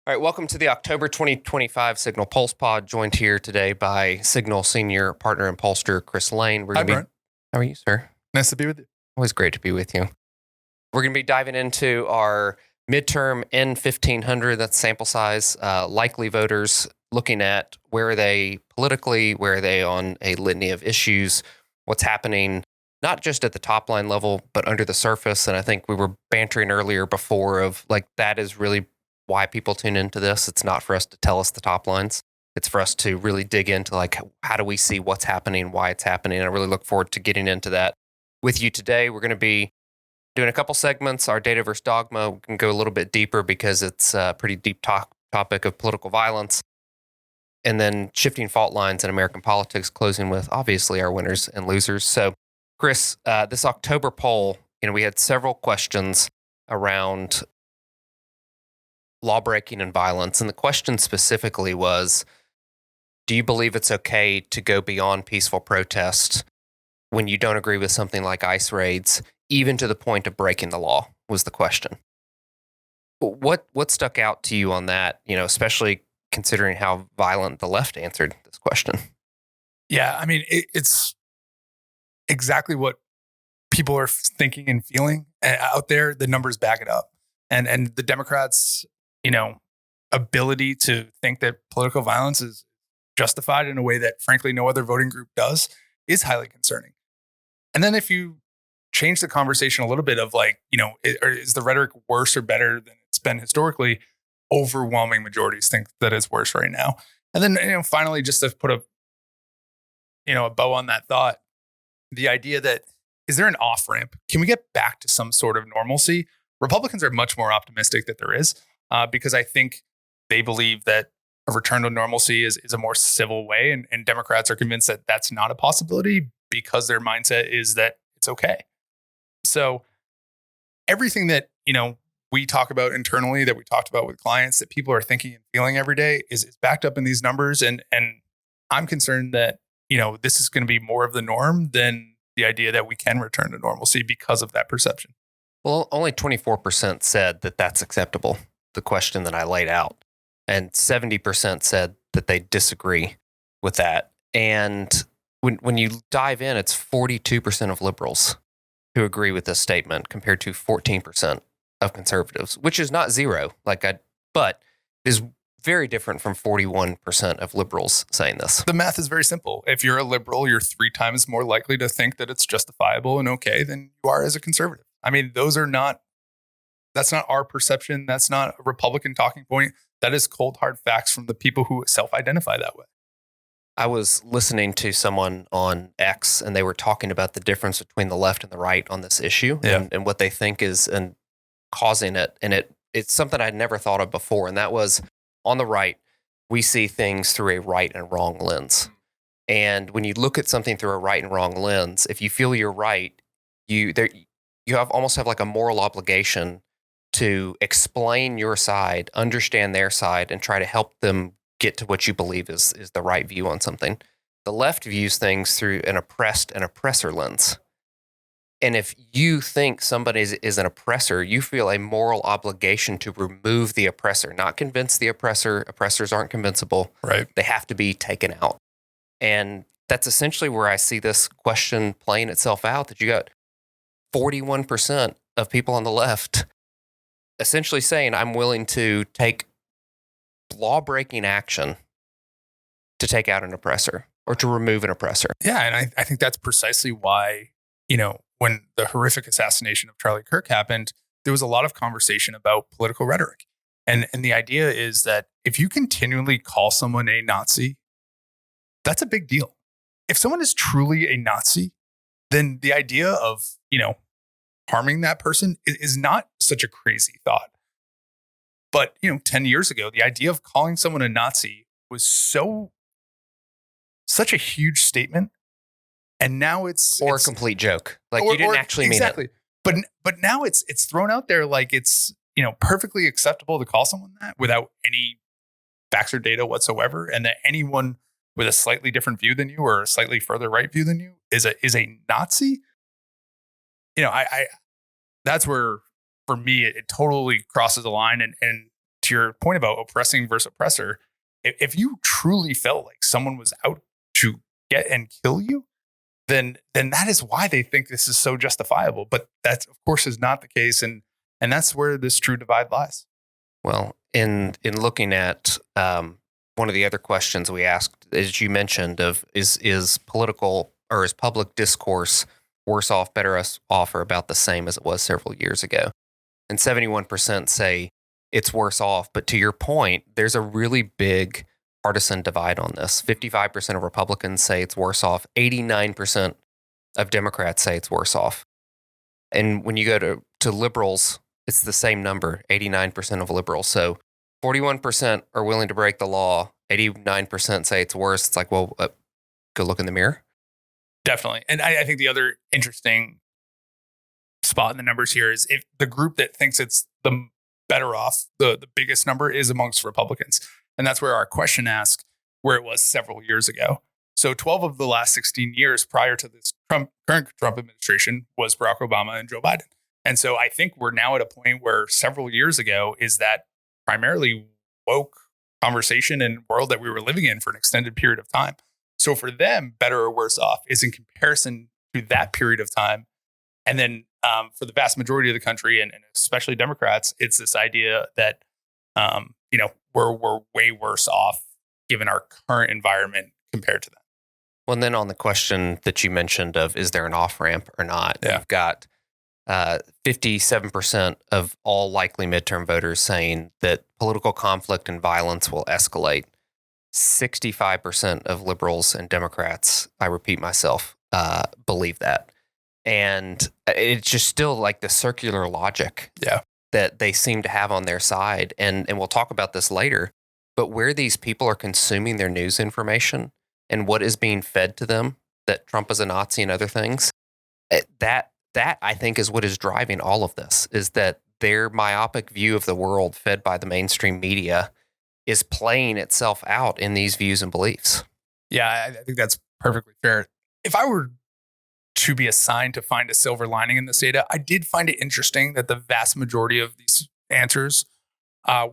All right, welcome to the October 2025 Signal Pulse Pod, joined here today by Signal Senior Partner and Pollster Chris Lane. Hi, Brent. How are you, sir? Nice to be with you. Always great to be with you. We're going to be diving into our midterm N1500, that's sample size, likely voters, looking at where are they politically, where are they on a litany of issues, what's happening, not just at the top line level, but under the surface. And I think we were bantering earlier before of like, that is really why people tune into this. It's not for us to tell us the top lines. It's for us to really dig into like, how do we see what's happening, why it's happening. And I really look forward to getting into that with you today. We're going to be doing a couple segments. Our data versus dogma, we can go a little bit deeper because it's a pretty deep topic of political violence. And then shifting fault lines in American politics, closing with obviously our winners and losers. So Chris, this October poll, we had several questions around lawbreaking and violence. And the question specifically was, do you believe it's okay to go beyond peaceful protest when you don't agree with something like ICE raids, even to the point of breaking the law, was the question. What stuck out to you on that, especially considering how violent the left answered this question? Yeah, I mean, it's exactly what people are thinking and feeling out there. The numbers back it up. And the Democrats, ability to think that political violence is justified in a way that, frankly, no other voting group does is highly concerning. And then if you change the conversation a little bit of like, is the rhetoric worse or better than it's been historically? Overwhelming majorities think that it's worse right now. And then, finally, just to put a bow on that thought, the idea that, is there an off ramp? Can we get back to some sort of normalcy? Republicans are much more optimistic that there is, because I think they believe that a return to normalcy is a more civil way. And Democrats are convinced that that's not a possibility because their mindset is that it's okay. So everything that, we talk about internally, that we talked about with clients, that people are thinking and feeling every day is backed up in these numbers. And I'm concerned that, this is going to be more of the norm than the idea that we can return to normalcy because of that perception. Well, only 24% said that that's acceptable, the question that I laid out. And 70% said that they disagree with that. And when you dive in, it's 42% of liberals who agree with this statement compared to 14% of conservatives, which is not zero, but is very different from 41% of liberals saying this. The math is very simple. If you're a liberal, you're 3 times more likely to think that it's justifiable and okay than you are as a conservative. I mean, that's not our perception. That's not a Republican talking point. That is cold, hard facts from the people who self-identify that way. I was listening to someone on X, and they were talking about the difference between the left and the right on this issue, and what they think is causing it. And it's something I'd never thought of before. And that was, on the right, we see things through a right and wrong lens. And when you look at something through a right and wrong lens, if you feel you're right, you almost have like a moral obligation to explain your side, understand their side, and try to help them get to what you believe is the right view on something. The left views things through an oppressed and oppressor lens. And if you think somebody is an oppressor, you feel a moral obligation to remove the oppressor, not convince the oppressor. Oppressors aren't convincible. Right. They have to be taken out. And that's essentially where I see this question playing itself out, that you got 41% of people on the left essentially saying, I'm willing to take law-breaking action to take out an oppressor or to remove an oppressor. Yeah, and I think that's precisely why, when the horrific assassination of Charlie Kirk happened, there was a lot of conversation about political rhetoric. And the idea is that if you continually call someone a Nazi, that's a big deal. If someone is truly a Nazi, then the idea of, harming that person is not such a crazy thought. But, 10 years ago, the idea of calling someone a Nazi was such a huge statement. And now it's a complete joke. Like, you didn't actually mean it. But now it's thrown out there like it's, perfectly acceptable to call someone that without any facts or data whatsoever. And that anyone with a slightly different view than you or a slightly further right view than you is a Nazi. I that's where, for me, it totally crosses the line. And to your point about oppressing versus oppressor, if you truly felt like someone was out to get and kill you, then that is why they think this is so justifiable. But that, of course, is not the case, and that's where this true divide lies. Well, in looking at one of the other questions we asked, as you mentioned, of is political or is public discourse worse off, better off, or about the same as it was several years ago? And 71% say it's worse off. But to your point, there's a really big partisan divide on this. 55% of Republicans say it's worse off. 89% of Democrats say it's worse off. And when you go to liberals, it's the same number, 89% of liberals. So 41% are willing to break the law. 89% say it's worse. It's like, well, go look in the mirror. Definitely. And I think the other interesting spot in the numbers here is if the group that thinks it's the better off, the biggest number is amongst Republicans. And that's where our question asked where it was several years ago. So 12 of the last 16 years prior to this current Trump administration was Barack Obama and Joe Biden. And so I think we're now at a point where several years ago is that primarily woke conversation and world that we were living in for an extended period of time. So for them, better or worse off is in comparison to that period of time. And then for the vast majority of the country, and especially Democrats, it's this idea that, we're way worse off given our current environment compared to them. Well, and then on the question that you mentioned of is there an off-ramp or not, you've got 57% of all likely midterm voters saying that political conflict and violence will escalate. 65% of liberals and Democrats, I repeat myself, believe that. And it's just still like the circular logic that they seem to have on their side. And we'll talk about this later, but where these people are consuming their news information and what is being fed to them, that Trump is a Nazi and other things, that I think is what is driving all of this, is that their myopic view of the world fed by the mainstream media is playing itself out in these views and beliefs. Yeah, I think that's perfectly fair. If I were to be assigned to find a silver lining in this data, I did find it interesting that the vast majority of these answers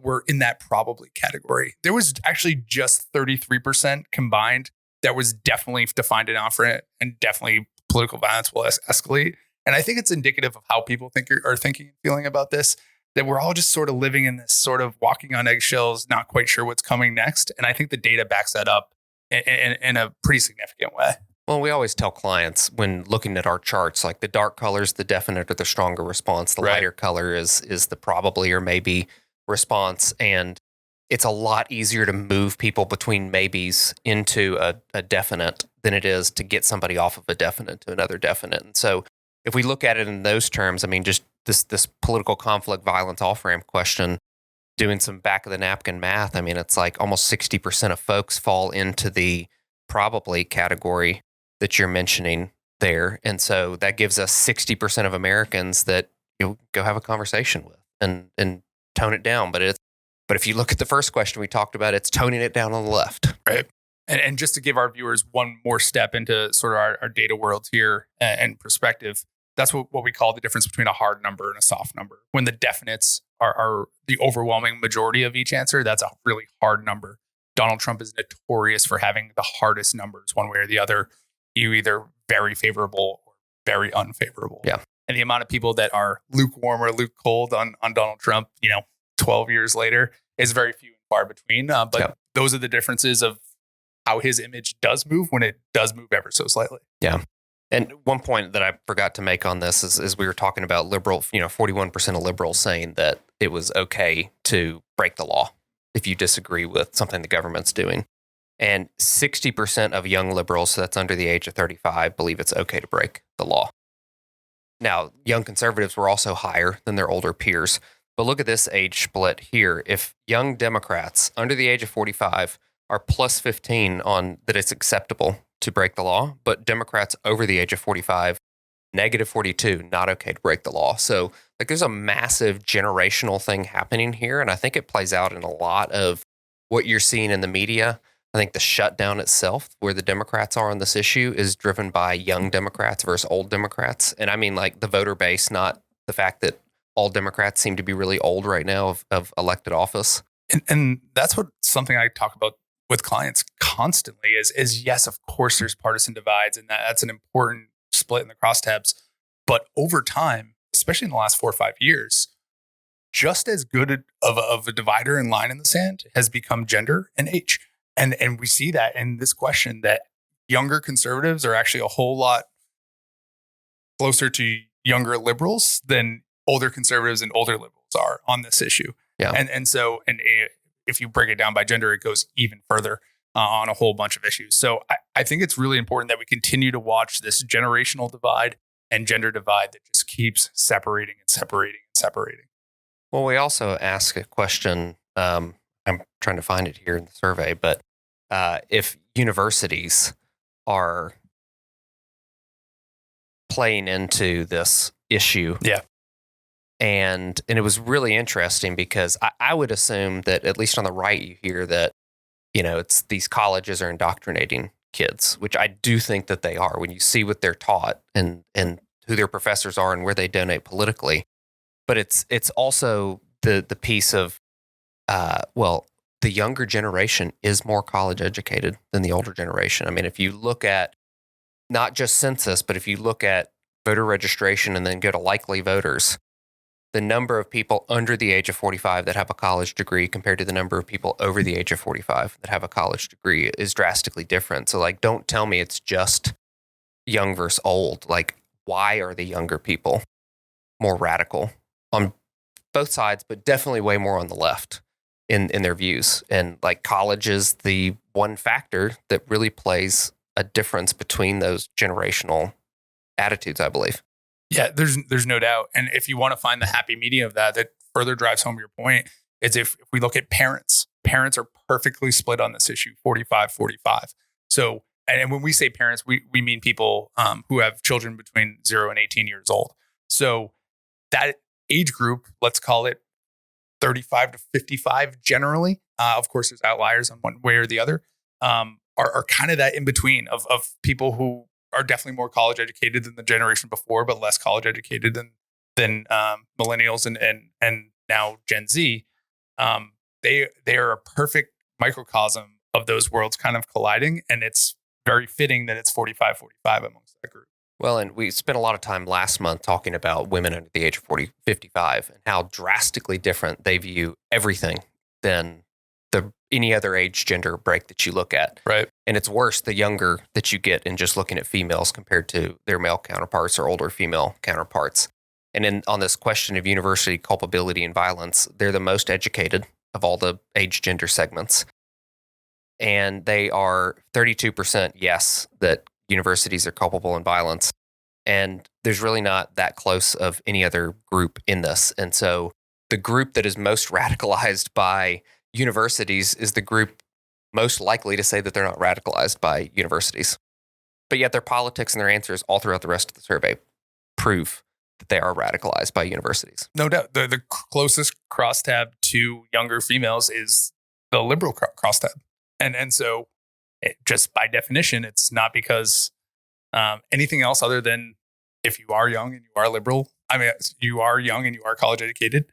were in that probably category. There was actually just 33% combined that was definitely defined an offer and definitely political violence will escalate. And I think it's indicative of how people are thinking and feeling about this, that we're all just sort of living in this sort of walking on eggshells, not quite sure what's coming next. And I think the data backs that up in a pretty significant way. Well, we always tell clients when looking at our charts, like the dark color is the definite or the stronger response. The lighter color is the probably or maybe response. And it's a lot easier to move people between maybes into a definite than it is to get somebody off of a definite to another definite. And so if we look at it in those terms, I mean, just this political conflict, violence, off-ramp question, doing some back of the napkin math, I mean, it's like almost 60% of folks fall into the probably category that you're mentioning there. And so that gives us 60% of Americans that you'll go have a conversation with and tone it down. But if you look at the first question we talked about, it's toning it down on the left. Right. And just to give our viewers one more step into sort of our data world here and perspective, that's what we call the difference between a hard number and a soft number. When the definites are the overwhelming majority of each answer, that's a really hard number. Donald Trump is notorious for having the hardest numbers one way or the other. You either very favorable or very unfavorable. Yeah. And the amount of people that are lukewarm or cold on Donald Trump, 12 years later is very few and far between. But those are the differences of how his image does move when it does move ever so slightly. Yeah. And one point that I forgot to make on this is we were talking about 41% of liberals saying that it was okay to break the law if you disagree with something the government's doing. And 60% of young liberals, so that's under the age of 35, believe it's okay to break the law. Now, young conservatives were also higher than their older peers. But look at this age split here. If young Democrats under the age of 45 are plus 15 on that it's acceptable to break the law, but Democrats over the age of 45, negative 42, not okay to break the law. So there's a massive generational thing happening here. And I think it plays out in a lot of what you're seeing in the media. I think the shutdown itself, where the Democrats are on this issue, is driven by young Democrats versus old Democrats. And I mean like the voter base, not the fact that all Democrats seem to be really old right now of elected office. And that's what something I talk about with clients constantly is yes, of course, there's partisan divides, and that's an important split in the crosstabs. But over time, especially in the last 4 or 5 years, just as good of a divider and line in the sand has become gender and age. And we see that in this question that younger conservatives are actually a whole lot closer to younger liberals than older conservatives and older liberals are on this issue. Yeah. And so if you break it down by gender, it goes even further on a whole bunch of issues. So I think it's really important that we continue to watch this generational divide and gender divide that just keeps separating and separating and separating. Well, we also ask a question. I'm trying to find it here in the survey, but if universities are playing into this issue, yeah, and it was really interesting because I would assume that at least on the right, you hear that it's these colleges are indoctrinating kids, which I do think that they are when you see what they're taught and who their professors are and where they donate politically. But it's also the piece of, the younger generation is more college educated than the older generation. I mean, if you look at not just census, but if you look at voter registration and then go to likely voters, the number of people under the age of 45 that have a college degree compared to the number of people over the age of 45 that have a college degree is drastically different. So, like, don't tell me it's just young versus old. Like, why are the younger people more radical on both sides, but definitely way more on the left in their views? And like, college is the one factor that really plays a difference between those generational attitudes, I believe. Yeah, there's no doubt. And if you want to find the happy medium of that further drives home your point, is if we look at parents are perfectly split on this issue, 45-45. So, and when we say parents, we mean people who have children between 0 and 18 years old. So that age group, let's call it 35 to 55 generally. Of course, there's outliers on one way or the other, are kind of that in between of people who are definitely more college educated than the generation before, but less college educated than millennials and now Gen Z. They are a perfect microcosm of those worlds kind of colliding, and it's very fitting that it's 45-45 amongst that group. Well, and we spent a lot of time last month talking about women under the age of 55 and how drastically different they view everything than any other age gender break that you look at. Right. And it's worse the younger that you get in just looking at females compared to their male counterparts or older female counterparts. And on this question of university culpability and violence, they're the most educated of all the age gender segments. And they are 32% yes, that universities are culpable in violence. And there's really not that close of any other group in this. And so the group that is most radicalized by universities is the group most likely to say that they're not radicalized by universities. But yet their politics and their answers all throughout the rest of the survey prove that they are radicalized by universities. No doubt. The closest crosstab to younger females is the liberal crosstab. And so just by definition, it's not because anything else other than if you are young and you are liberal, you are young and you are college educated,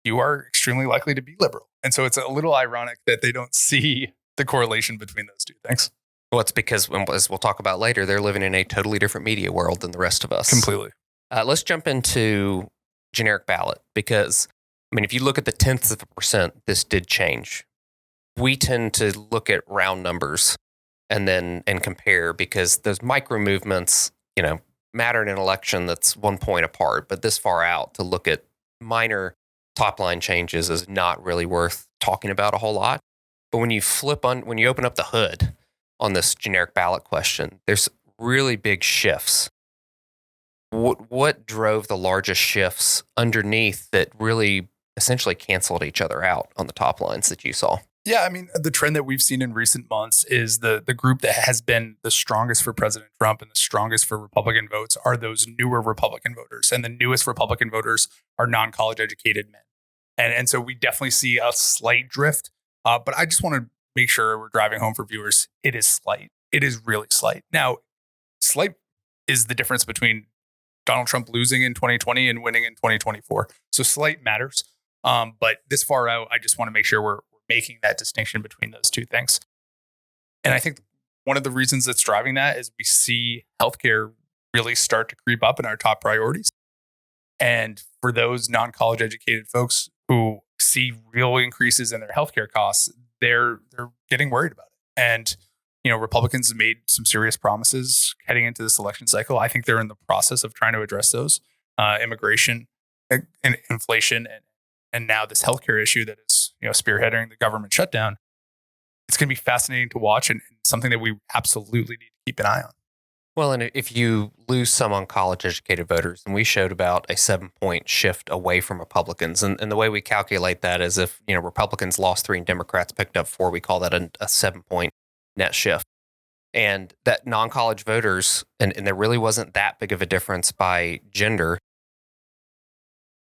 you are extremely likely to be liberal. And so it's a little ironic that they don't see the correlation between those two things. Well, it's because, as we'll talk about later, they're living in a totally different media world than the rest of us. Completely. Let's jump into generic ballot because, if you look at the 0.1%, this did change. We tend to look at round numbers and compare because those micro movements, matter in an election that's 1 point apart. But this far out to look at minor top line changes is not really worth talking about a whole lot. But when you when you open up the hood on this generic ballot question, there's really big shifts. What drove the largest shifts underneath that really essentially canceled each other out on the top lines that you saw? Yeah, the trend that we've seen in recent months is the group that has been the strongest for President Trump and the strongest for Republican votes are those newer Republican voters. And the newest Republican voters are non-college educated men. And so we definitely see a slight drift. But I just want to make sure we're driving home for viewers. It is slight. It is really slight. Now, slight is the difference between Donald Trump losing in 2020 and winning in 2024. So slight matters. But this far out, I just want to make sure we're making that distinction between those two things. And I think one of the reasons that's driving that is we see healthcare really start to creep up in our top priorities. And for those non-college educated folks who see real increases in their healthcare costs, they're getting worried about it. And Republicans have made some serious promises heading into this election cycle. I think they're in the process of trying to address those. Immigration and inflation and now this healthcare issue that is spearheading the government shutdown. It's going to be fascinating to watch and something that we absolutely need to keep an eye on. Well, and if you lose some on college-educated voters, and we showed about a 7-point shift away from Republicans, and the way we calculate that is if Republicans lost 3 and Democrats picked up 4, we call that a 7-point net shift. And that non-college voters, and there really wasn't that big of a difference by gender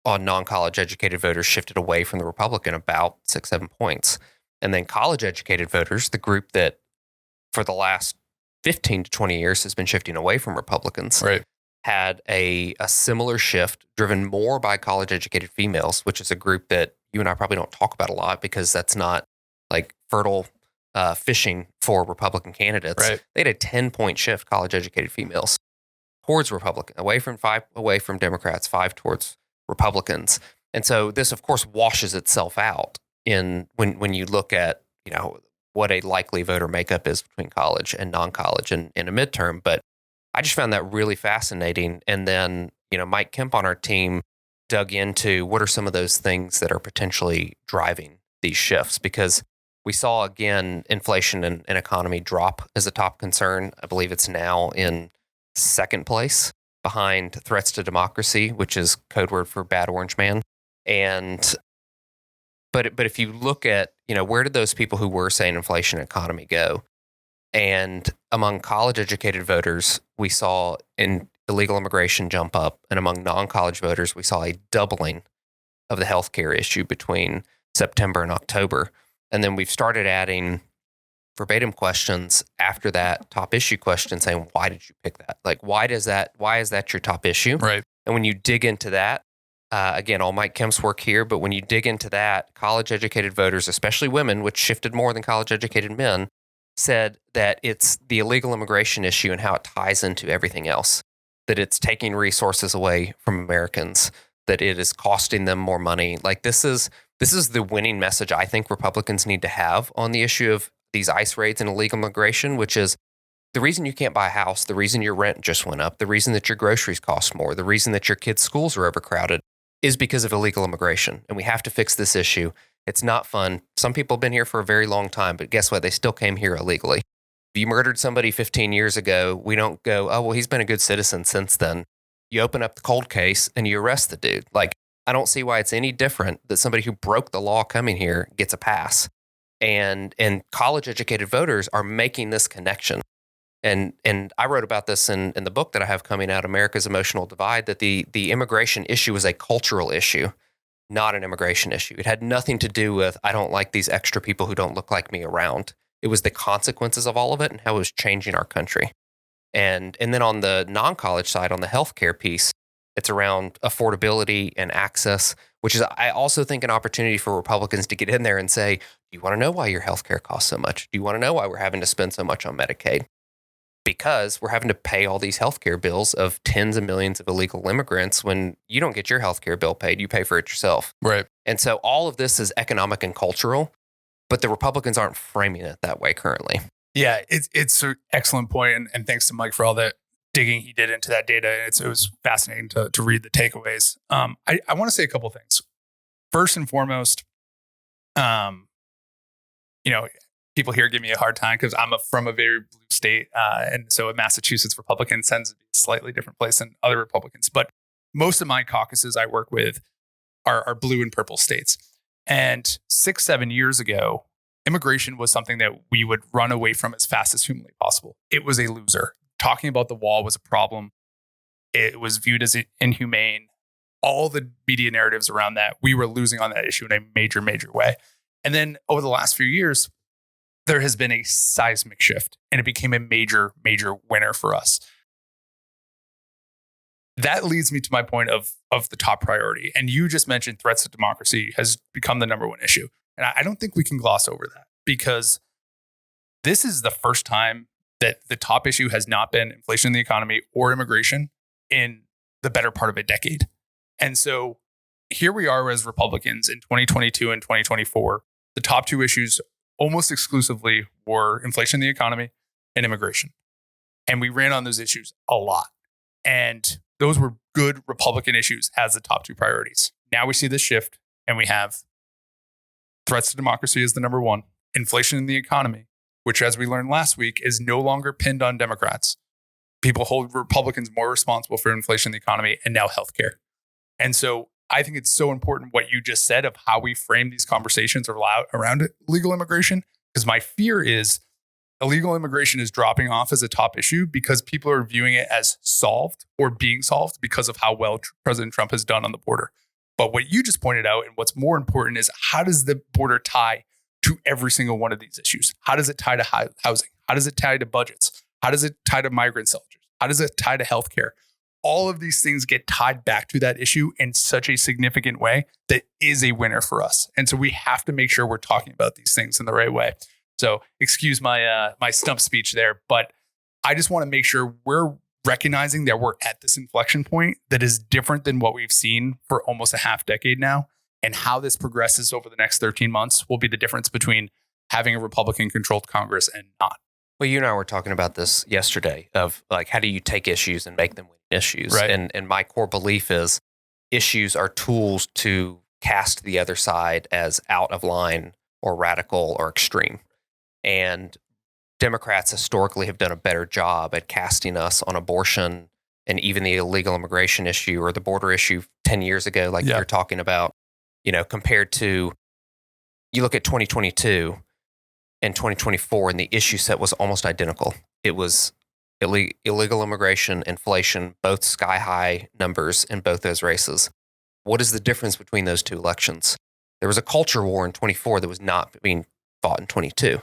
on non-college educated voters, shifted away from the Republican about 6-7 points. And then college-educated voters, the group that for the last 15 to 20 years has been shifting away from Republicans, right, had a similar shift driven more by college-educated females, which is a group that you and I probably don't talk about a lot because that's not like fertile fishing for Republican candidates. Right. They had a 10-point shift, college-educated females, towards Republican, away from Democrats, 5 towards Republicans. And so this, of course, washes itself out in when you look at what a likely voter makeup is between college and non-college in a midterm. But I just found that really fascinating. And then, Mike Kemp on our team dug into what are some of those things that are potentially driving these shifts, because we saw, again, inflation and economy drop as a top concern. I believe it's now in second place behind threats to democracy, which is code word for bad orange man. And But if you look at, where did those people who were saying inflation and economy go? And among college-educated voters, we saw illegal immigration jump up. And among non-college voters, we saw a doubling of the healthcare issue between September and October. And then we've started adding verbatim questions after that top issue question saying, why did you pick that? Like, why is that your top issue? Right. And when you dig into that, again, all Mike Kemp's work here, but when you dig into that, college-educated voters, especially women, which shifted more than college-educated men, said that it's the illegal immigration issue and how it ties into everything else, that it's taking resources away from Americans, that it is costing them more money. Like this is the winning message I think Republicans need to have on the issue of these ICE raids and illegal immigration, which is the reason you can't buy a house, the reason your rent just went up, the reason that your groceries cost more, the reason that your kids' schools are overcrowded is because of illegal immigration. And we have to fix this issue. It's not fun. Some people have been here for a very long time, but guess what? They still came here illegally. If you murdered somebody 15 years ago, we don't go, oh, well, he's been a good citizen since then. You open up the cold case and you arrest the dude. Like, I don't see why it's any different that somebody who broke the law coming here gets a pass. And college-educated voters are making this connection. And I wrote about this in the book that I have coming out, America's Emotional Divide, that the immigration issue was a cultural issue, not an immigration issue. It had nothing to do with, I don't like these extra people who don't look like me around. It was the consequences of all of it and how it was changing our country. And then on the non-college side, on the healthcare piece, it's around affordability and access, which is, I also think, an opportunity for Republicans to get in there and say, do you want to know why your healthcare costs so much? Do you want to know why we're having to spend so much on Medicaid? Because we're having to pay all these healthcare bills of tens of millions of illegal immigrants. When you don't get your healthcare bill paid, you pay for it yourself. Right. And so all of this is economic and cultural, but the Republicans aren't framing it that way currently. Yeah, it's an excellent point. And thanks to Mike for all that digging he did into that data. It was fascinating to read the takeaways. I want to say a couple of things. First and foremost, people here give me a hard time because I'm from a very blue state. And so a Massachusetts Republican tends to be a slightly different place than other Republicans. But most of my caucuses I work with are blue and purple states. And 6-7 years ago, immigration was something that we would run away from as fast as humanly possible. It was a loser. Talking about the wall was a problem. It was viewed as inhumane. All the media narratives around that, we were losing on that issue in a major, major way. And then over the last few years, there has been a seismic shift and it became a major, major winner for us. That leads me to my point of the top priority. And you just mentioned threats to democracy has become the number one issue. And I don't think we can gloss over that, because this is the first time that the top issue has not been inflation in the economy or immigration in the better part of a decade. And so here we are as Republicans in 2022 and 2024. The top two issues almost exclusively were inflation in the economy and immigration. And we ran on those issues a lot. And those were good Republican issues as the top two priorities. Now we see this shift, and we have threats to democracy as the number one, inflation in the economy, which, as we learned last week, is no longer pinned on Democrats. People hold Republicans more responsible for inflation in the economy, and now healthcare. And so I think it's so important what you just said of how we frame these conversations around illegal immigration, because my fear is illegal immigration is dropping off as a top issue because people are viewing it as solved or being solved because of how well President Trump has done on the border. But what you just pointed out, and what's more important, is how does the border tie to every single one of these issues? How does it tie to housing? How does it tie to budgets? How does it tie to migrant soldiers? How does it tie to healthcare? All of these things get tied back to that issue in such a significant way that is a winner for us. And so we have to make sure we're talking about these things in the right way. So excuse my my stump speech there, but I just want to make sure we're recognizing that we're at this inflection point that is different than what we've seen for almost a half decade now. And how this progresses over the next 13 months will be the difference between having a Republican-controlled Congress and not. Well, you and I were talking about this yesterday of like, how do you take issues and make them issues? Right. And my core belief is issues are tools to cast the other side as out of line or radical or extreme. And Democrats historically have done a better job at casting us on abortion and even the illegal immigration issue or the border issue 10 years ago, like you're talking about, you know, compared to, you look at 2022 and 2024, and the issue set was almost identical. It was illegal immigration, inflation, both sky high numbers in both those races. What is the difference between those two elections? There was a culture war in 24 that was not being fought in 22.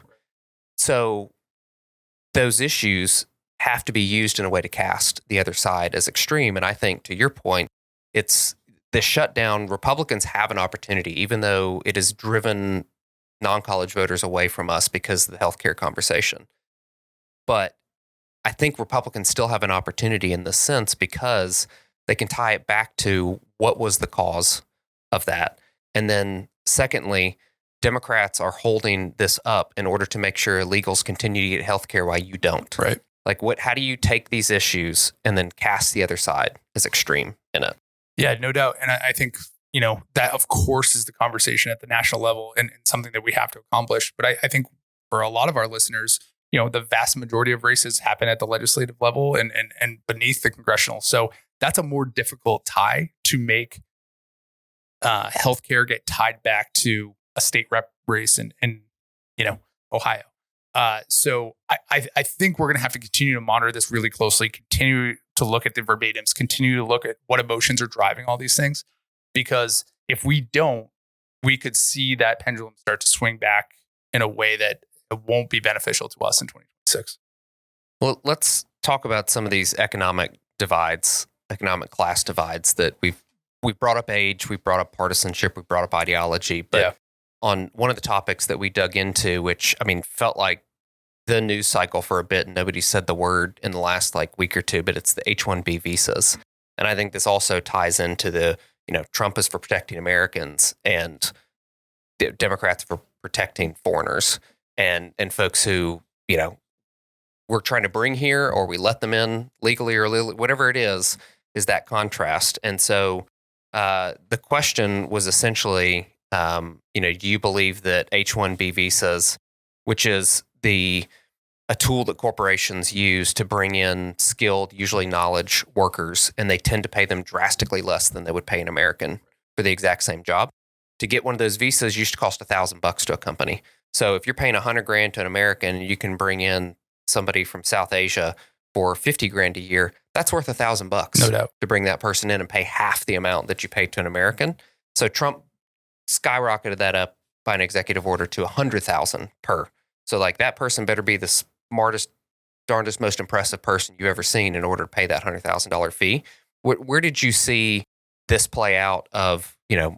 So those issues have to be used in a way to cast the other side as extreme. And I think, to your point, it's the shutdown. Republicans have an opportunity, even though it has driven non-college voters away from us because of the healthcare conversation. But I think Republicans still have an opportunity in this sense because they can tie it back to what was the cause of that. And then secondly, Democrats are holding this up in order to make sure illegals continue to get health care while you don't. Right. Like, how do you take these issues and then cast the other side as extreme in it? Yeah, no doubt. And I think, you know, that of course is the conversation at the national level and something that we have to accomplish. But I think for a lot of our listeners, you know, the vast majority of races happen at the legislative level and beneath the congressional. So that's a more difficult tie to make healthcare get tied back to a state rep race in you know, Ohio. So I think we're going to have to continue to monitor this really closely, continue to look at the verbatims, continue to look at what emotions are driving all these things. Because if we don't, we could see that pendulum start to swing back in a way that it won't be beneficial to us in 2026. Well, let's talk about some of these economic divides, economic class divides that we've brought up age, we've brought up partisanship, we've brought up ideology. But on one of the topics that we dug into, which, I mean, felt like the news cycle for a bit and nobody said the word in the last like week or two, but it's the H-1B visas. And I think this also ties into the, you know, Trump is for protecting Americans and the Democrats for protecting foreigners and folks who, you know, we're trying to bring here or we let them in legally or illegally, whatever it is that contrast. And so the question was essentially, you know, do you believe that H-1B visas, which is a tool that corporations use to bring in skilled, usually knowledge workers, and they tend to pay them drastically less than they would pay an American for the exact same job. To get one of those visas used to cost $1,000 to a company. So if you're paying $100,000 to an American, you can bring in somebody from South Asia for $50,000 a year. That's worth $1,000, no doubt, to bring that person in and pay half the amount that you paid to an American. So Trump skyrocketed that up by an executive order to $100,000 per. So like that person better be the smartest, darndest, most impressive person you've ever seen in order to pay that $100,000 fee. Where did you see this play out of,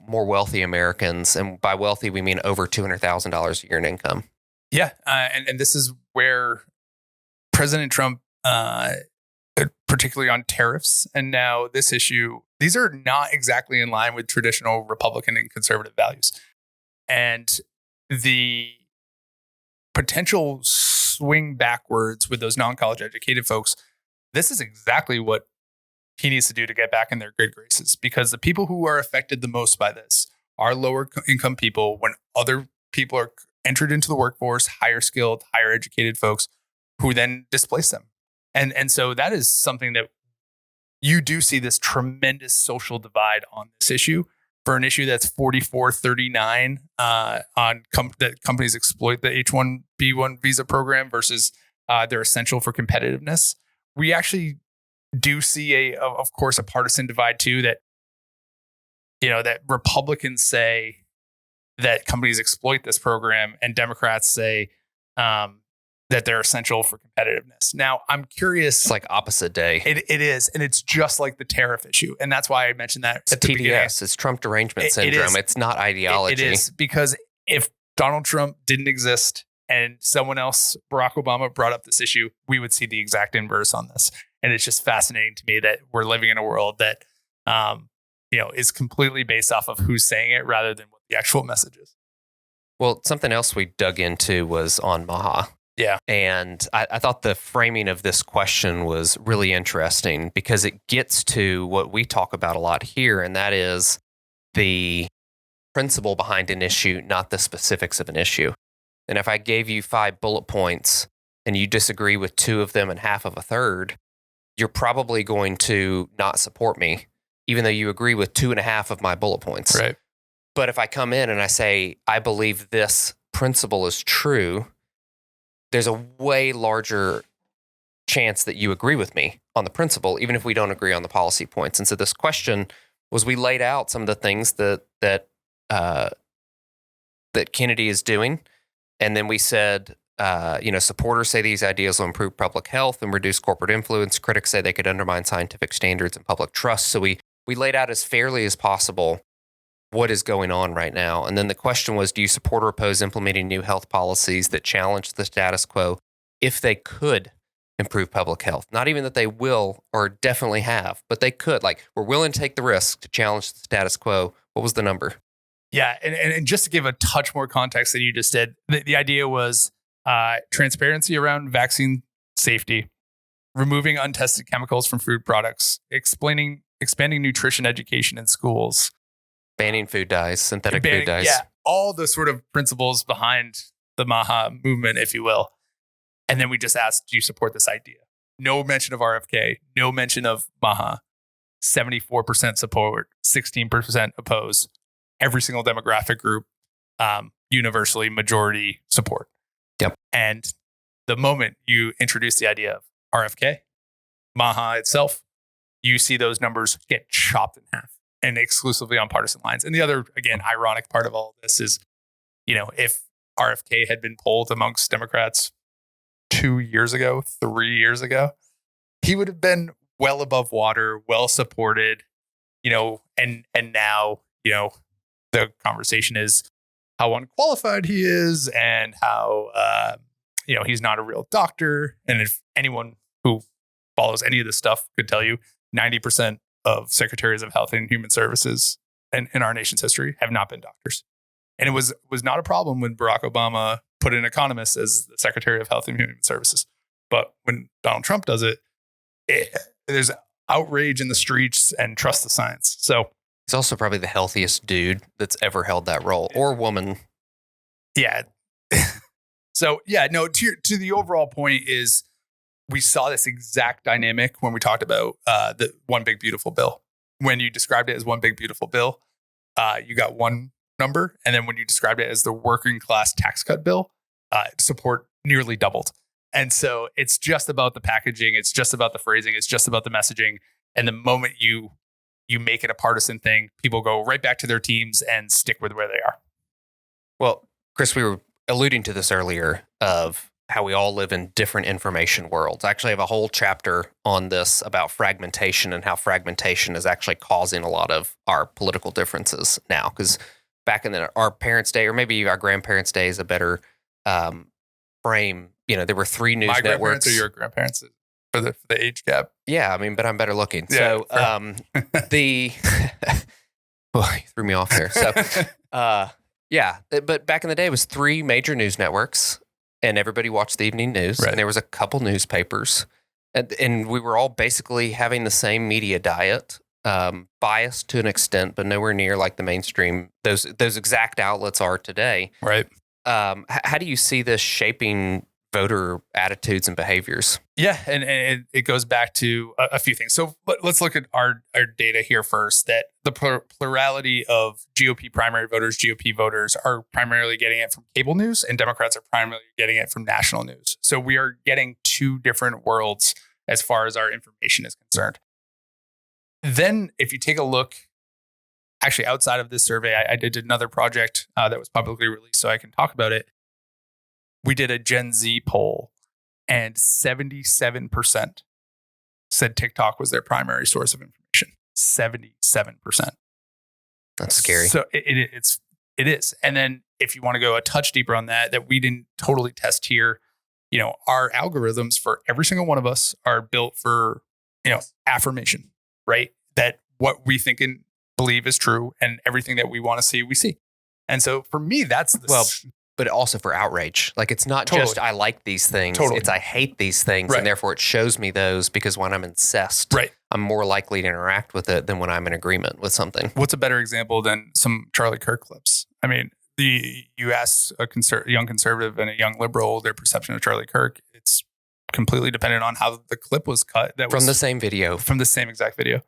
more wealthy Americans. And by wealthy, we mean over $200,000 a year in income. Yeah. And this is where President Trump, particularly on tariffs and now this issue, these are not exactly in line with traditional Republican and conservative values. And the potential swing backwards with those non-college educated folks, this is exactly what he needs to do to get back in their good graces, because the people who are affected the most by this are lower income people when other people are entered into the workforce, higher skilled, higher educated folks who then displace them. And so that is something that you do see this tremendous social divide on this issue for an issue that's 44-39 that companies exploit the H-1B1 visa program versus they're essential for competitiveness. We actually do see of course, a partisan divide too, that, that Republicans say that companies exploit this program and Democrats say that they're essential for competitiveness. Now, I'm curious. It's like opposite day. It is. And it's just like the tariff issue. And that's why I mentioned that it's at the TDS. beginning. It's Trump derangement syndrome. It's not ideology. It is, because if Donald Trump didn't exist and someone else, Barack Obama, brought up this issue, we would see the exact inverse on this. And it's just fascinating to me that we're living in a world that, is completely based off of who's saying it rather than what the actual message is. Well, something else we dug into was on MAHA. Yeah. And I thought the framing of this question was really interesting because it gets to what we talk about a lot here, and that is the principle behind an issue, not the specifics of an issue. And if I gave you 5 bullet points and you disagree with 2 of them and half of a third, you're probably going to not support me, even though you agree with 2.5 of my bullet points. Right. But if I come in and I say, I believe this principle is true, there's a way larger chance that you agree with me on the principle, even if we don't agree on the policy points. And so this question was, we laid out some of the things that Kennedy is doing. And then we said, supporters say these ideas will improve public health and reduce corporate influence. Critics say they could undermine scientific standards and public trust. So we laid out as fairly as possible what is going on right now. And then the question was, do you support or oppose implementing new health policies that challenge the status quo if they could improve public health? Not even that they will or definitely have, but they could. Like, we're willing to take the risk to challenge the status quo. What was the number? Yeah. And just to give a touch more context than you just did, the idea was transparency around vaccine safety, removing untested chemicals from food products, expanding nutrition education in schools, banning food dyes, synthetic food dyes. Yeah, all the sort of principles behind the MAHA movement, if you will. And then we just asked, do you support this idea? No mention of RFK, no mention of MAHA. 74% support, 16% oppose. Every single demographic group, universally majority support. Yep. And the moment you introduce the idea of RFK, MAHA itself, you see those numbers get chopped in half. And exclusively on partisan lines. And the other, again, ironic part of all of this is, if RFK had been polled amongst Democrats 2 years ago, 3 years ago, he would have been well above water, well supported, and now, the conversation is how unqualified he is and how, he's not a real doctor. And if anyone who follows any of this stuff could tell you, 90% of secretaries of health and human services in our nation's history have not been doctors. And it was not a problem when Barack Obama put an economist as the secretary of health and human services. But when Donald Trump does it, there's outrage in the streets and trust the science. So he's also probably the healthiest dude that's ever held that role, or woman. Yeah. So to the overall point is, we saw this exact dynamic when we talked about the One Big Beautiful Bill. When you described it as One Big Beautiful Bill, you got one number. And then when you described it as the working class tax cut bill, support nearly doubled. And so it's just about the packaging. It's just about the phrasing. It's just about the messaging. And the moment you make it a partisan thing, people go right back to their teams and stick with where they are. Well, Chris, we were alluding to this earlier of how we all live in different information worlds. I actually have a whole chapter on this about fragmentation and how fragmentation is actually causing a lot of our political differences now. Because back in our parents' day, or maybe our grandparents' day is a better frame. There were 3 news My grandparents networks. Or your grandparents for the age gap? Yeah, I mean, but I'm better looking. Yeah, so the boy, you threw me off there. So but back in the day, it was 3 major news networks, and everybody watched the evening news, Right. and there was a couple newspapers, and we were all basically having the same media diet, biased to an extent, but nowhere near like the mainstream those exact outlets are today. Right. How do you see this shaping voter attitudes and behaviors? Yeah, and it goes back to a few things. So let's look at our data here first, that the plurality of GOP primary voters, GOP voters, are primarily getting it from cable news, and Democrats are primarily getting it from national news. So we are getting 2 different worlds as far as our information is concerned. Then if you take a look, actually outside of this survey, I did another project that was publicly released, so I can talk about it. We did a Gen Z poll, and 77% said TikTok was their primary source of information. 77%. That's scary. So it is. And then if you want to go a touch deeper on that we didn't totally test here, our algorithms for every single one of us are built for, affirmation, right? That what we think and believe is true, and everything that we want to see, we see. And so for me, that's but also for outrage. Like, it's not just I like these things. Totally. It's I hate these things, Right. and therefore it shows me those, because when I'm incensed, Right. I'm more likely to interact with it than when I'm in agreement with something. What's a better example than some Charlie Kirk clips? I mean, you ask a young conservative and a young liberal their perception of Charlie Kirk, it's completely dependent on how the clip was cut. That From was the same video. From the same exact video.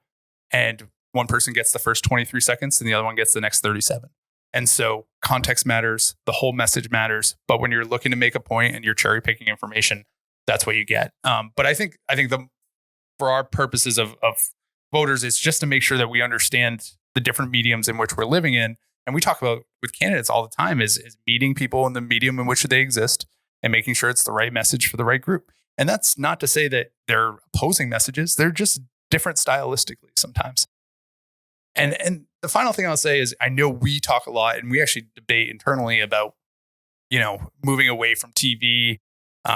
And one person gets the first 23 seconds and the other one gets the next 37. And so context matters, the whole message matters. But when you're looking to make a point and you're cherry picking information, that's what you get. But I think for our purposes of voters, it's just to make sure that we understand the different mediums in which we're living in. And we talk about with candidates all the time is meeting people in the medium in which they exist and making sure it's the right message for the right group. And that's not to say that they're opposing messages. They're just different stylistically sometimes. And the final thing I'll say is, I know we talk a lot and we actually debate internally about, moving away from TV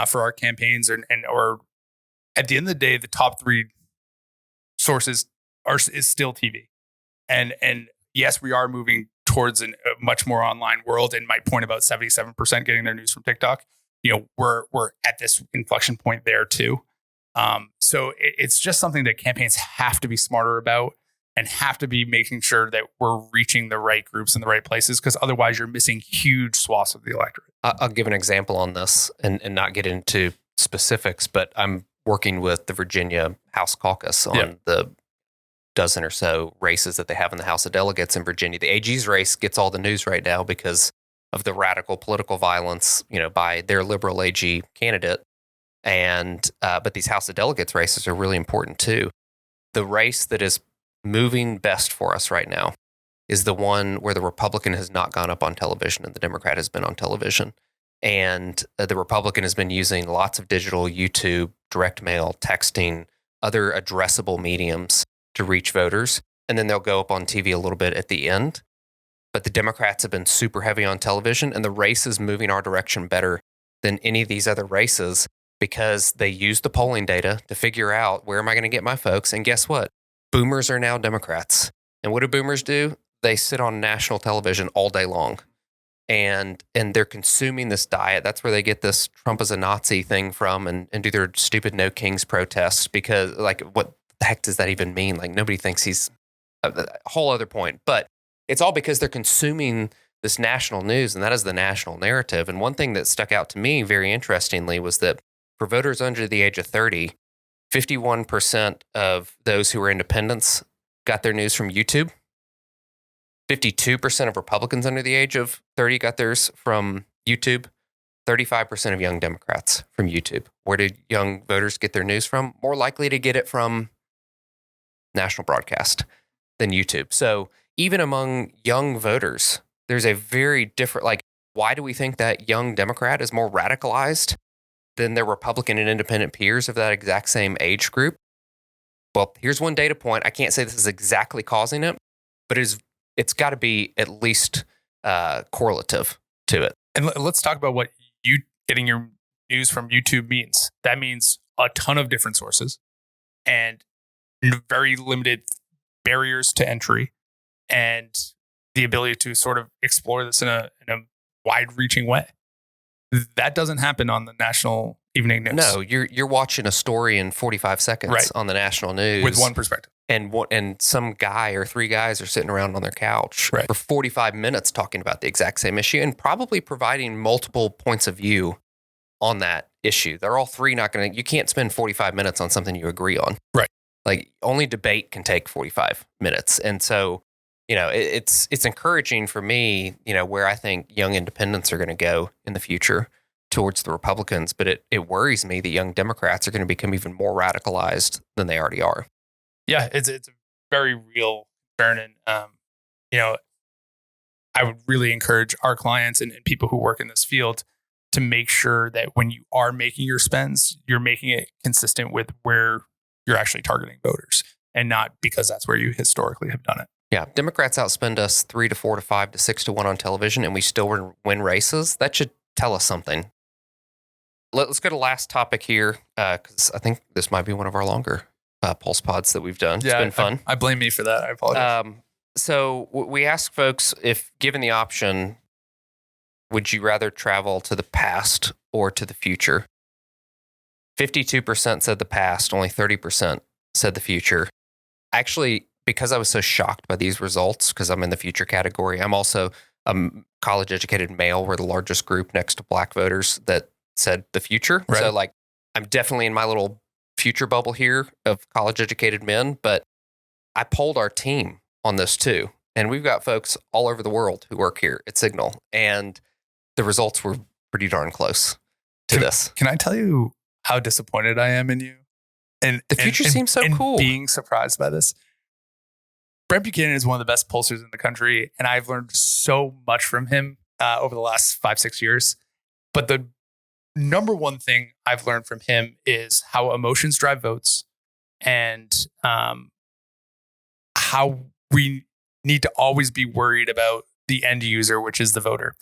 for our campaigns, or at the end of the day, the top 3 sources is still TV. And yes, we are moving towards a much more online world. And my point about 77% getting their news from TikTok, we're at this inflection point there too. So it's just something that campaigns have to be smarter about, and have to be making sure that we're reaching the right groups in the right places, because otherwise you're missing huge swaths of the electorate. I'll give an example on this and not get into specifics, but I'm working with the Virginia House Caucus on the dozen or so races that they have in the House of Delegates in Virginia. The AG's race gets all the news right now because of the radical political violence, by their liberal AG candidate. And but these House of Delegates races are really important too. The race that is moving best for us right now is the one where the Republican has not gone up on television and the Democrat has been on television. And the Republican has been using lots of digital, YouTube, direct mail, texting, other addressable mediums to reach voters. And then they'll go up on TV a little bit at the end. But the Democrats have been super heavy on television, and the race is moving our direction better than any of these other races, because they use the polling data to figure out, where am I going to get my folks? And guess what? Boomers are now Democrats. And what do boomers do? They sit on national television all day long. And they're consuming this diet. That's where they get this Trump is a Nazi thing from, and do their stupid No Kings protests, because, like, what the heck does that even mean? Like, nobody thinks he's a whole other point. But it's all because they're consuming this national news, and that is the national narrative. And one thing that stuck out to me very interestingly was that for voters under the age of 30, 51% of those who were independents got their news from YouTube. 52% of Republicans under the age of 30 got theirs from YouTube. 35% of young Democrats from YouTube. Where did young voters get their news from? More likely to get it from national broadcast than YouTube. So even among young voters, there's a very different, why do we think that young Democrat is more radicalized than their Republican and independent peers of that exact same age group. Well, here's one data point. I can't say this is exactly causing it, but it's got to be at least correlative to it. And let's talk about what you getting your news from YouTube means. That means a ton of different sources and very limited barriers to entry and the ability to sort of explore this in a wide-reaching way. That doesn't happen on the national evening news. No, you're watching a story in 45 seconds on the national news with one perspective. And some guy or three guys are sitting around on their couch Right. for 45 minutes talking about the exact same issue and probably providing multiple points of view on that issue. They're all three not going to, you can't spend 45 minutes on something you agree on. Right. Like only debate can take 45 minutes. And so, it's encouraging for me, where I think young independents are going to go in the future towards the Republicans. But it worries me that young Democrats are going to become even more radicalized than they already are. Yeah, it's a very real concern. And, I would really encourage our clients and people who work in this field to make sure that when you are making your spends, you're making it consistent with where you're actually targeting voters and not because that's where you historically have done it. Yeah. Democrats outspend us 3 to 4 to 5 to 6 to 1 on television, and we still win races. That should tell us something. Let's go to the last topic here, because I think this might be one of our longer Pulse Pods that we've done. It's been fun. I blame me for that. I apologize. So we ask folks, if given the option, would you rather travel to the past or to the future? 52% said the past, only 30% said the future. Actually, because I was so shocked by these results, because I'm in the future category, I'm also a college-educated male. We're the largest group next to black voters that said the future. Right. So I'm definitely in my little future bubble here of college-educated men, but I polled our team on this too. And we've got folks all over the world who work here at Signal, and the results were pretty darn close to this. Can I tell you how disappointed I am in you? And the future seems so cool. Being surprised by this. Brent Buchanan is one of the best pollsters in the country, and I've learned so much from him over the last 5-6 years. But the number one thing I've learned from him is how emotions drive votes, and how we need to always be worried about the end user, which is the voter.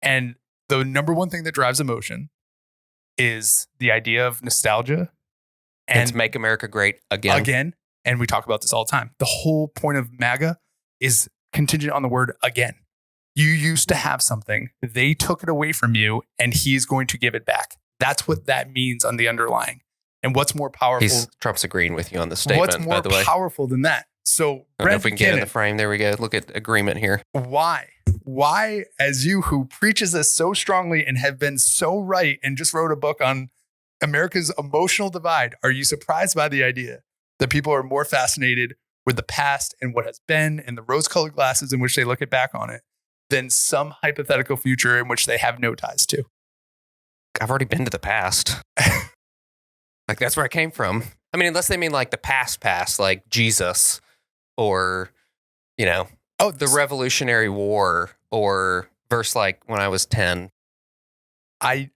And the number one thing that drives emotion is the idea of nostalgia and make America great again. And we talk about this all the time. The whole point of MAGA is contingent on the word again. You used to have something, they took it away from you, and he's going to give it back. That's what that means on the underlying. And what's more powerful? Trump's agreeing with you on the statement, what's more by the way. powerful than that? So, I don't know if we can get in the frame. There we go. Look at agreement here. Why, as you who preaches this so strongly and have been so right and just wrote a book on America's emotional divide, are you surprised by the idea that people are more fascinated with the past and what has been and the rose-colored glasses in which they look back on it than some hypothetical future in which they have no ties to? I've already been to the past. That's where I came from. I mean, unless they mean the past, like Jesus or, the Revolutionary War or verse when I was 10. I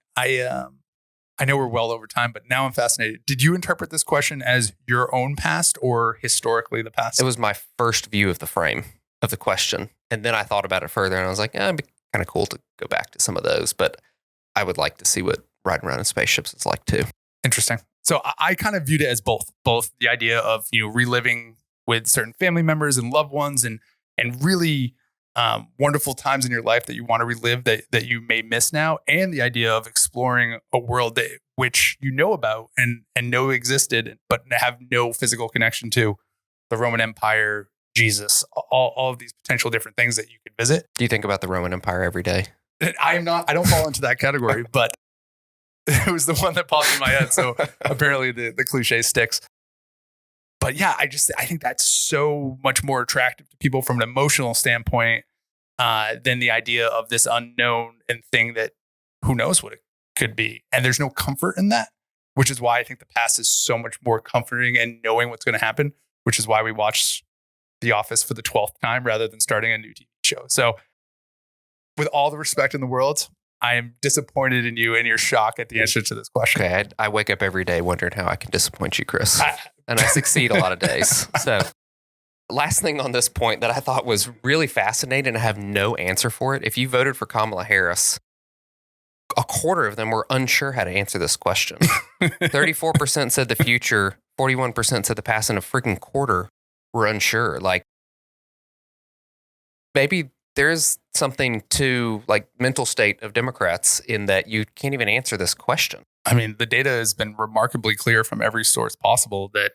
know we're well over time, but now I'm fascinated. Did you interpret this question as your own past or historically the past? It was my first view of the frame of the question. And then I thought about it further and I was like, it'd be kind of cool to go back to some of those, but I would like to see what riding around in spaceships is like too. Interesting. So I kind of viewed it as both the idea of, reliving with certain family members and loved ones and really wonderful times in your life that you want to relive that you may miss now, and the idea of exploring a world which you know about and know existed, but have no physical connection to: the Roman Empire, Jesus, all of these potential different things that you could visit. Do you think about the Roman Empire every day? I don't fall into that category, but it was the one that popped in my head. So apparently the cliche sticks. But yeah, I think that's so much more attractive to people from an emotional standpoint than the idea of this unknown and thing that who knows what it could be. And there's no comfort in that, which is why I think the past is so much more comforting and knowing what's going to happen, which is why we watch The Office for the 12th time rather than starting a new TV show. So with all the respect in the world, I am disappointed in you and your shock at the answer to this question. Okay, I wake up every day wondering how I can disappoint you, Chris. And I succeed a lot of days. So last thing on this point that I thought was really fascinating, and I have no answer for it. If you voted for Kamala Harris, a quarter of them were unsure how to answer this question. 34% said the future, 41% said the past, and a freaking quarter were unsure. Like, maybe there's something to like mental state of Democrats in that you can't even answer this question. I mean, the data has been remarkably clear from every source possible that,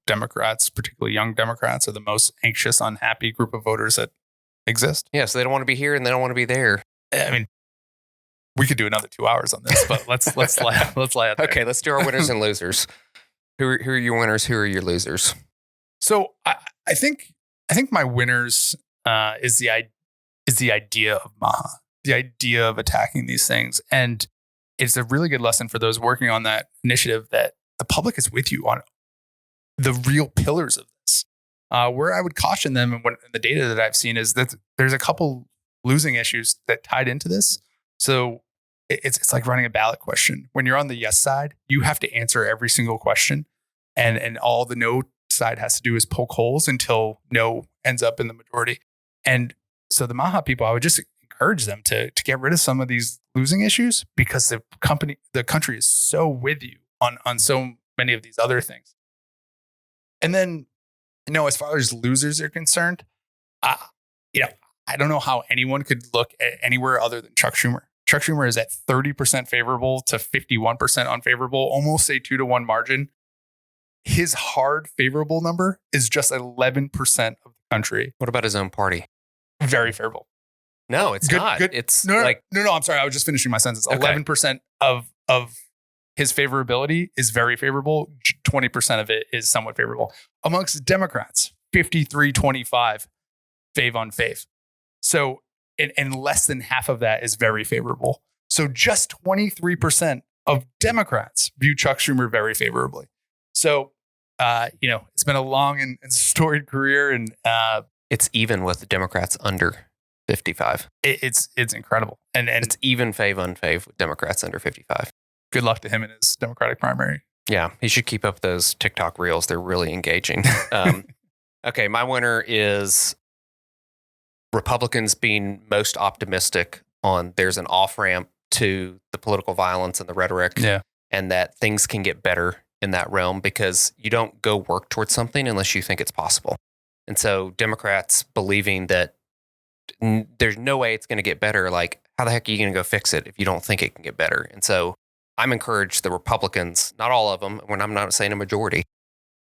Democrats, particularly young Democrats, are the most anxious, unhappy group of voters that exist. Yeah, so they don't want to be here and they don't want to be there. I mean, we could do another 2 hours on this, but let's lay out there. Okay, let's do our winners and losers. Who are your winners? Who are your losers? So I think my winners is the idea of MAHA, the idea of attacking these things, and it's a really good lesson for those working on that initiative that the public is with you on the real pillars of this. Where I would caution them, and the data that I've seen is that there's a couple losing issues that tied into this. So it's like running a ballot question. When you're on the yes side, you have to answer every single question, and all the no side has to do is poke holes until no ends up in the majority. And so the MAHA people, I would just encourage them to get rid of some of these losing issues, because the country is so with you on so many of these other things. And then, as far as losers are concerned, I don't know how anyone could look at anywhere other than Chuck Schumer. Chuck Schumer is at 30% favorable to 51% unfavorable, almost a 2-to-1 margin. His hard favorable number is just 11% of the country. What about his own party? Very favorable. No, it's not. Good. It's no, I'm sorry. I was just finishing my sentence. Okay. 11% of his favorability is very favorable. 20% of it is somewhat favorable. Amongst Democrats, 53-25 fave on fave. So, and less than half of that is very favorable. So just 23% of Democrats view Chuck Schumer very favorably. So, it's been a long and storied career, and it's even with the Democrats under 55. It's incredible, and it's even fave unfave with Democrats under 55. Good luck to him in his Democratic primary. Yeah, he should keep up those TikTok reels. They're really engaging. Okay, my winner is Republicans being most optimistic on there's an off-ramp to the political violence and the rhetoric, and that things can get better in that realm, because you don't go work towards something unless you think it's possible. And so Democrats believing that there's no way it's going to get better, like, how the heck are you going to go fix it if you don't think it can get better? And so I'm encouraged the Republicans, not all of them, when I'm not saying a majority,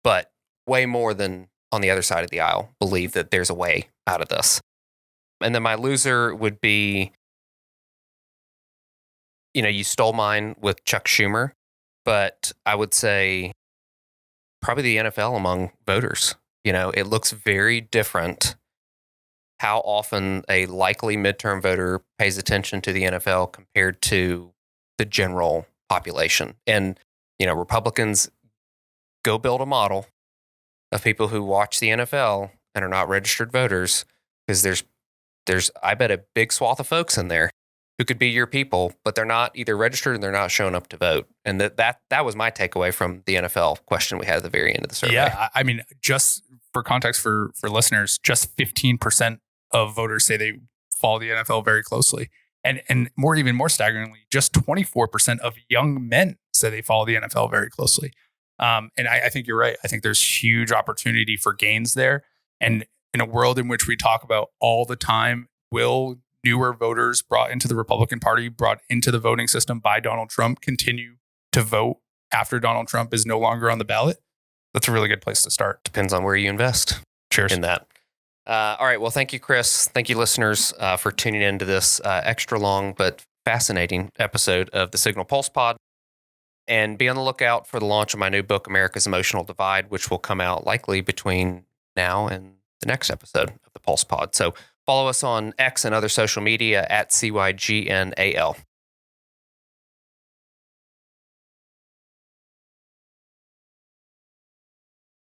but way more than on the other side of the aisle, believe that there's a way out of this. And then my loser would be, you stole mine with Chuck Schumer, but I would say probably the NFL among voters. It looks very different how often a likely midterm voter pays attention to the NFL compared to the general population. And, Republicans, go build a model of people who watch the NFL and are not registered voters, because there's, I bet, a big swath of folks in there who could be your people, but they're not either registered and they're not showing up to vote. And that was my takeaway from the NFL question we had at the very end of the survey. Yeah, I mean, just for context for listeners, just 15% of voters say they follow the NFL very closely. And even more staggeringly, just 24% of young men say they follow the NFL very closely. And I think you're right. I think there's huge opportunity for gains there. And in a world in which we talk about all the time, will newer voters brought into the Republican Party, brought into the voting system by Donald Trump, continue to vote after Donald Trump is no longer on the ballot? That's a really good place to start. Depends on where you invest. Cheers. In that. All right. Well, thank you, Chris. Thank you, listeners, for tuning into this extra long but fascinating episode of the Signal Pulse Pod. And be on the lookout for the launch of my new book, America's Emotional Divide, which will come out likely between now and the next episode of the Pulse Pod. So follow us on X and other social media at CYGNAL.